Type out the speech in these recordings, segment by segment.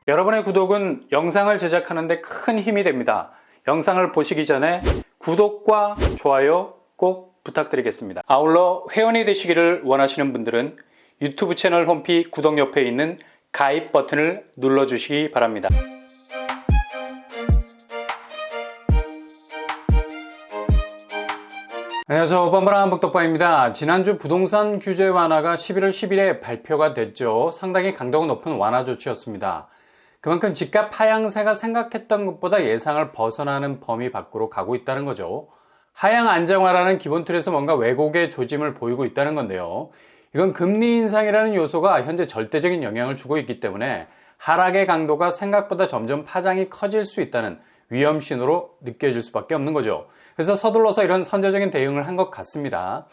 여러분의 구독은 영상을 제작하는 데 큰 힘이 됩니다. 영상을 보시기 전에 구독과 좋아요 꼭 부탁드리겠습니다. 아울러 회원이 되시기를 원하시는 분들은 유튜브 채널 홈피 구독 옆에 있는 가입 버튼을 눌러주시기 바랍니다. 안녕하세요. 뻔뻔한 북덕방입니다. 지난주 부동산 규제 완화가 11월 10일에 발표가 됐죠. 상당히 강도가 높은 완화 조치였습니다. 그만큼 집값 하향세가 생각했던 것보다 예상을 벗어나는 범위 밖으로 가고 있다는 거죠. 하향 안정화라는 기본 틀에서 뭔가 왜곡의 조짐을 보이고 있다는 건데요. 이건 금리 인상이라는 요소가 현재 절대적인 영향을 주고 있기 때문에 하락의 강도가 생각보다 점점 파장이 커질 수 있다는 위험 신호로 느껴질 수밖에 없는 거죠. 그래서 서둘러서 이런 선제적인 대응을 한 것 같습니다.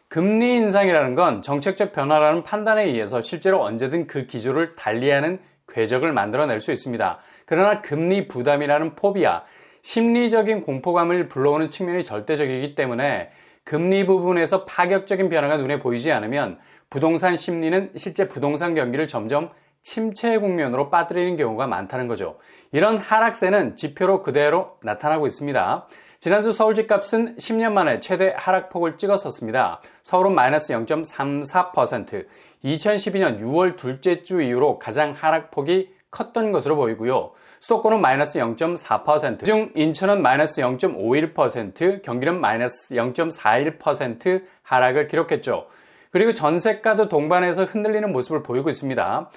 금리 인상이라는 건 정책적 변화라는 판단에 의해서 실제로 언제든 그 기조를 달리하는 궤적을 만들어낼 수 있습니다. 그러나 금리 부담이라는 포비아, 심리적인 공포감을 불러오는 측면이 절대적이기 때문에 금리 부분에서 파격적인 변화가 눈에 보이지 않으면 부동산 심리는 실제 부동산 경기를 점점 침체 국면으로 빠뜨리는 경우가 많다는 거죠. 이런 하락세는 지표로 그대로 나타나고 있습니다. 지난주 서울 집값은 10년 만에 최대 하락폭을 찍었었습니다. 서울은 마이너스 0.34%, 2012년 6월 둘째 주 이후로 가장 하락폭이 컸던 것으로 보이고요. 수도권은 마이너스 0.4%, 중 인천은 마이너스 0.51%, 경기는 마이너스 0.41% 하락을 기록했죠. 그리고 전세가도 동반해서 흔들리는 모습을 보이고 있습니다.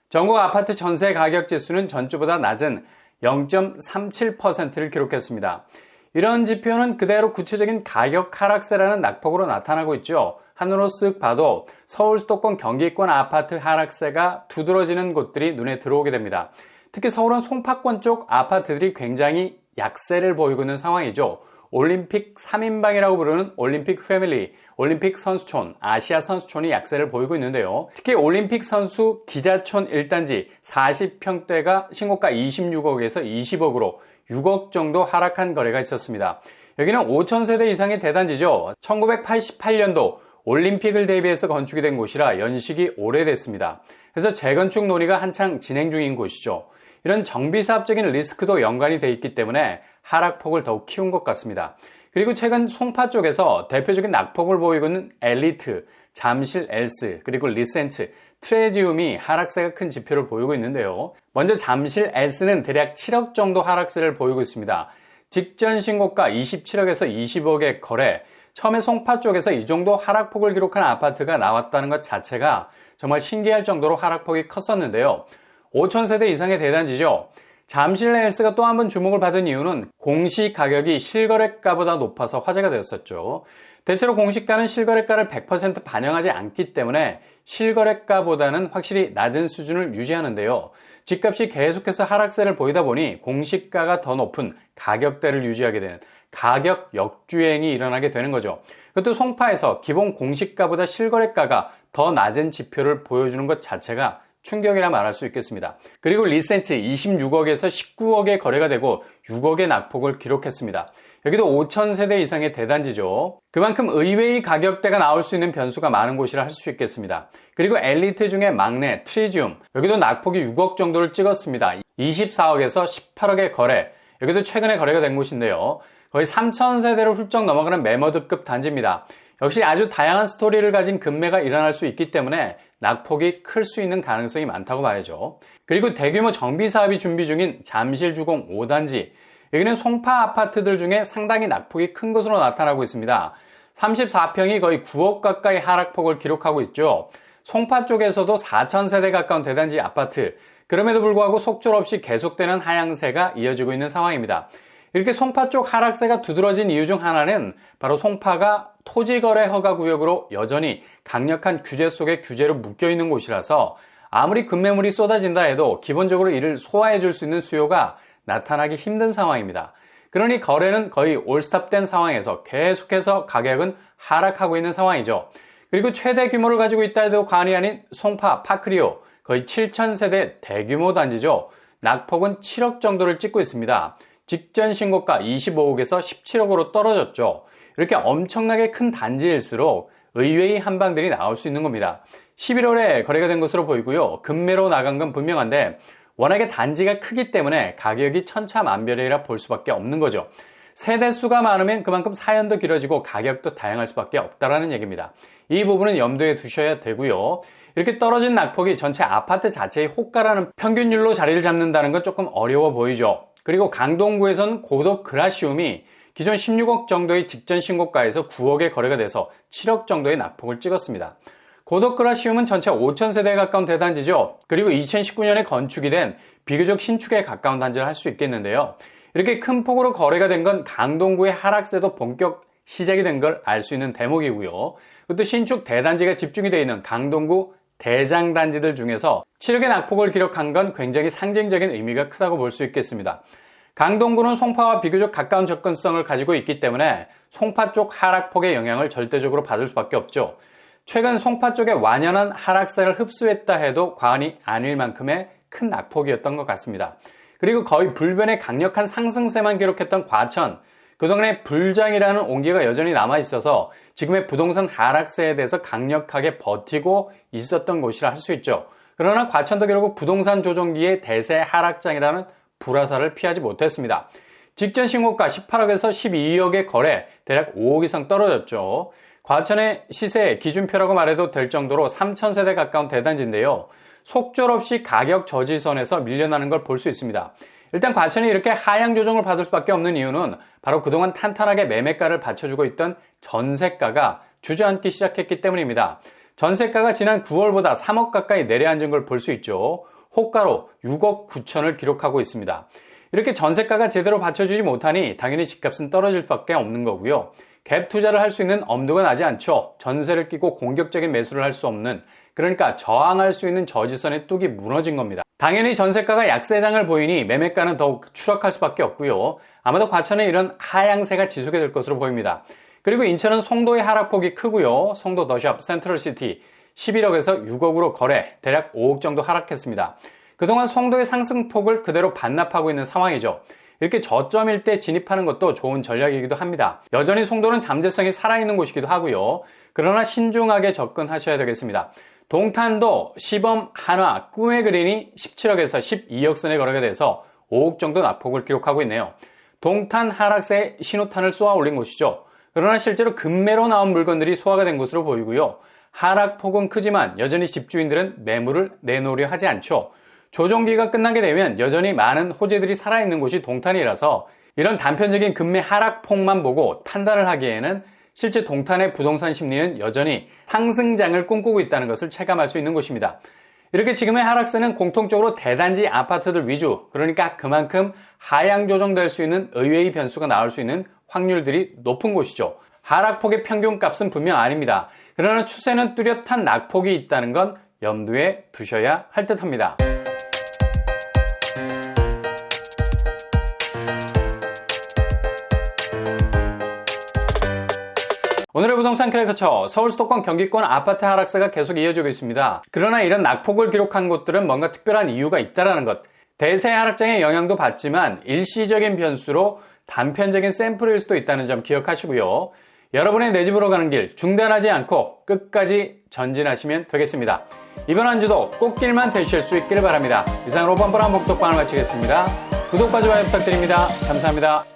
전국 아파트 전세 가격 지수는 전주보다 낮은 0.37%를 기록했습니다. 이런 지표는 그대로 구체적인 가격 하락세라는 낙폭으로 나타나고 있죠. 한눈으로 쓱 봐도 서울 수도권 경기권 아파트 하락세가 두드러지는 곳들이 눈에 들어오게 됩니다. 특히 서울은 송파권 쪽 아파트들이 굉장히 약세를 보이고 있는 상황이죠. 올림픽 3인방이라고 부르는 올림픽 패밀리, 올림픽 선수촌, 아시아 선수촌이 약세를 보이고 있는데요. 특히 올림픽 선수 기자촌 1단지 40평대가 신고가 26억에서 20억으로 6억 정도 하락한 거래가 있었습니다. 여기는 5,000세대 이상의 대단지죠. 1988년도 올림픽을 대비해서 건축이 된 곳이라 연식이 오래됐습니다. 그래서 재건축 논의가 한창 진행 중인 곳이죠. 이런 정비사업적인 리스크도 연관이 돼 있기 때문에 하락폭을 더욱 키운 것 같습니다. 그리고 최근 송파 쪽에서 대표적인 낙폭을 보이고 있는 엘리트, 잠실 엘스, 그리고 리센트, 트레지움이 하락세가 큰 지표를 보이고 있는데요. 먼저 잠실 엘스는 대략 7억 정도 하락세를 보이고 있습니다. 직전 신고가 27억에서 20억의 거래, 처음에 송파 쪽에서 이 정도 하락폭을 기록한 아파트가 나왔다는 것 자체가 정말 신기할 정도로 하락폭이 컸었는데요. 5,000세대 이상의 대단지죠. 잠실 엘스가 또 한 번 주목을 받은 이유는 공시 가격이 실거래가보다 높아서 화제가 되었었죠. 대체로 공시가는 실거래가를 100% 반영하지 않기 때문에 실거래가보다는 확실히 낮은 수준을 유지하는데요. 집값이 계속해서 하락세를 보이다 보니 공시가가 더 높은 가격대를 유지하게 되는 가격 역주행이 일어나게 되는 거죠. 그것도 송파에서 기본 공시가보다 실거래가가 더 낮은 지표를 보여주는 것 자체가 충격이라 말할 수 있겠습니다. 그리고 리센트 26억에서 19억의 거래가 되고 6억의 낙폭을 기록했습니다. 여기도 5,000세대 이상의 대단지죠. 그만큼 의외의 가격대가 나올 수 있는 변수가 많은 곳이라 할 수 있겠습니다. 그리고 엘리트 중에 막내 트리지움, 여기도 낙폭이 6억 정도를 찍었습니다. 24억에서 18억의 거래, 여기도 최근에 거래가 된 곳인데요. 거의 3,000세대를 훌쩍 넘어가는 매머드급 단지입니다. 역시 아주 다양한 스토리를 가진 급매가 일어날 수 있기 때문에 낙폭이 클 수 있는 가능성이 많다고 봐야죠. 그리고 대규모 정비 사업이 준비 중인 잠실주공 5단지, 여기는 송파 아파트들 중에 상당히 낙폭이 큰 것으로 나타나고 있습니다. 34평이 거의 9억 가까이 하락폭을 기록하고 있죠. 송파 쪽에서도 4,000세대 가까운 대단지 아파트, 그럼에도 불구하고 속절없이 계속되는 하향세가 이어지고 있는 상황입니다. 이렇게 송파 쪽 하락세가 두드러진 이유 중 하나는 바로 송파가 토지거래 허가구역으로 여전히 강력한 규제 속에 규제로 묶여있는 곳이라서 아무리 급매물이 쏟아진다 해도 기본적으로 이를 소화해 줄 수 있는 수요가 나타나기 힘든 상황입니다. 그러니 거래는 거의 올스톱된 상황에서 계속해서 가격은 하락하고 있는 상황이죠. 그리고 최대 규모를 가지고 있다 해도 과언이 아닌 송파 파크리오, 거의 7,000세대 대규모 단지죠. 낙폭은 7억 정도를 찍고 있습니다. 직전 신고가 25억에서 17억으로 떨어졌죠. 이렇게 엄청나게 큰 단지일수록 의외의 한방들이 나올 수 있는 겁니다. 11월에 거래가 된 것으로 보이고요. 급매로 나간 건 분명한데 워낙에 단지가 크기 때문에 가격이 천차만별이라 볼 수밖에 없는 거죠. 세대 수가 많으면 그만큼 사연도 길어지고 가격도 다양할 수밖에 없다는 얘기입니다. 이 부분은 염두에 두셔야 되고요. 이렇게 떨어진 낙폭이 전체 아파트 자체의 호가라는 평균율로 자리를 잡는다는 건 조금 어려워 보이죠. 그리고 강동구에서는 고덕 그라시움이 기존 16억 정도의 직전 신고가에서 9억에 거래가 돼서 7억 정도의 낙폭을 찍었습니다. 고덕 그라시움은 전체 5,000세대에 가까운 대단지죠. 그리고 2019년에 건축이 된 비교적 신축에 가까운 단지를 할 수 있겠는데요. 이렇게 큰 폭으로 거래가 된 건 강동구의 하락세도 본격 시작이 된 걸 알 수 있는 대목이고요. 그것도 신축 대단지가 집중이 되어 있는 강동구 대장단지들 중에서 7억의 낙폭을 기록한 건 굉장히 상징적인 의미가 크다고 볼 수 있겠습니다. 강동구는 송파와 비교적 가까운 접근성을 가지고 있기 때문에 송파 쪽 하락폭의 영향을 절대적으로 받을 수밖에 없죠. 최근 송파 쪽의 완연한 하락세를 흡수했다 해도 과언이 아닐 만큼의 큰 낙폭이었던 것 같습니다. 그리고 거의 불변의 강력한 상승세만 기록했던 과천, 그동안에 불장이라는 온기가 여전히 남아있어서 지금의 부동산 하락세에 대해서 강력하게 버티고 있었던 곳이라 할 수 있죠. 그러나 과천도 결국 부동산 조정기의 대세 하락장이라는 불화살을 피하지 못했습니다. 직전 신고가 18억에서 12억의 거래, 대략 5억 이상 떨어졌죠. 과천의 시세 기준표라고 말해도 될 정도로 3,000세대 가까운 대단지인데요. 속절없이 가격 저지선에서 밀려나는 걸 볼 수 있습니다. 일단 과천이 이렇게 하향 조정을 받을 수밖에 없는 이유는 바로 그동안 탄탄하게 매매가를 받쳐주고 있던 전세가가 주저앉기 시작했기 때문입니다. 전세가가 지난 9월보다 3억 가까이 내려앉은 걸 볼 수 있죠. 호가로 6억 9천을 기록하고 있습니다. 이렇게 전세가가 제대로 받쳐주지 못하니 당연히 집값은 떨어질 수밖에 없는 거고요. 갭 투자를 할 수 있는 엄두가 나지 않죠. 전세를 끼고 공격적인 매수를 할 수 없는, 그러니까 저항할 수 있는 저지선의 뚝이 무너진 겁니다. 당연히 전세가가 약세장을 보이니 매매가는 더욱 추락할 수밖에 없고요. 아마도 과천에 이런 하향세가 지속이 될 것으로 보입니다. 그리고 인천은 송도의 하락폭이 크고요. 송도 더샵 센트럴시티 11억에서 6억으로 거래, 대략 5억 정도 하락했습니다. 그동안 송도의 상승폭을 그대로 반납하고 있는 상황이죠. 이렇게 저점일 때 진입하는 것도 좋은 전략이기도 합니다. 여전히 송도는 잠재성이 살아있는 곳이기도 하고요. 그러나 신중하게 접근하셔야 되겠습니다. 동탄도 시범 한화 꿈의 그린이 17억에서 12억 선에 거래가 돼서 5억 정도 낙폭을 기록하고 있네요. 동탄 하락세에 신호탄을 쏘아 올린 곳이죠. 그러나 실제로 급매로 나온 물건들이 소화가 된 것으로 보이고요. 하락폭은 크지만 여전히 집주인들은 매물을 내놓으려 하지 않죠. 조정기가 끝나게 되면 여전히 많은 호재들이 살아있는 곳이 동탄이라서 이런 단편적인 급매 하락폭만 보고 판단을 하기에는 실제 동탄의 부동산 심리는 여전히 상승장을 꿈꾸고 있다는 것을 체감할 수 있는 곳입니다. 이렇게 지금의 하락세는 공통적으로 대단지 아파트들 위주, 그러니까 그만큼 하향 조정될 수 있는 의외의 변수가 나올 수 있는 확률들이 높은 곳이죠. 하락폭의 평균값은 분명 아닙니다. 그러나 추세는 뚜렷한 낙폭이 있다는 건 염두에 두셔야 할 듯합니다. 오늘의 부동산 크래커처, 서울 수도권 경기권 아파트 하락세가 계속 이어지고 있습니다. 그러나 이런 낙폭을 기록한 곳들은 뭔가 특별한 이유가 있다는 것. 대세 하락장의 영향도 받지만 일시적인 변수로 단편적인 샘플일 수도 있다는 점 기억하시고요. 여러분의 내 집으로 가는 길 중단하지 않고 끝까지 전진하시면 되겠습니다. 이번 한 주도 꽃길만 되실 수 있기를 바랍니다. 이상으로 뻔뻔한 복덕방을 마치겠습니다. 구독과 좋아요 부탁드립니다. 감사합니다.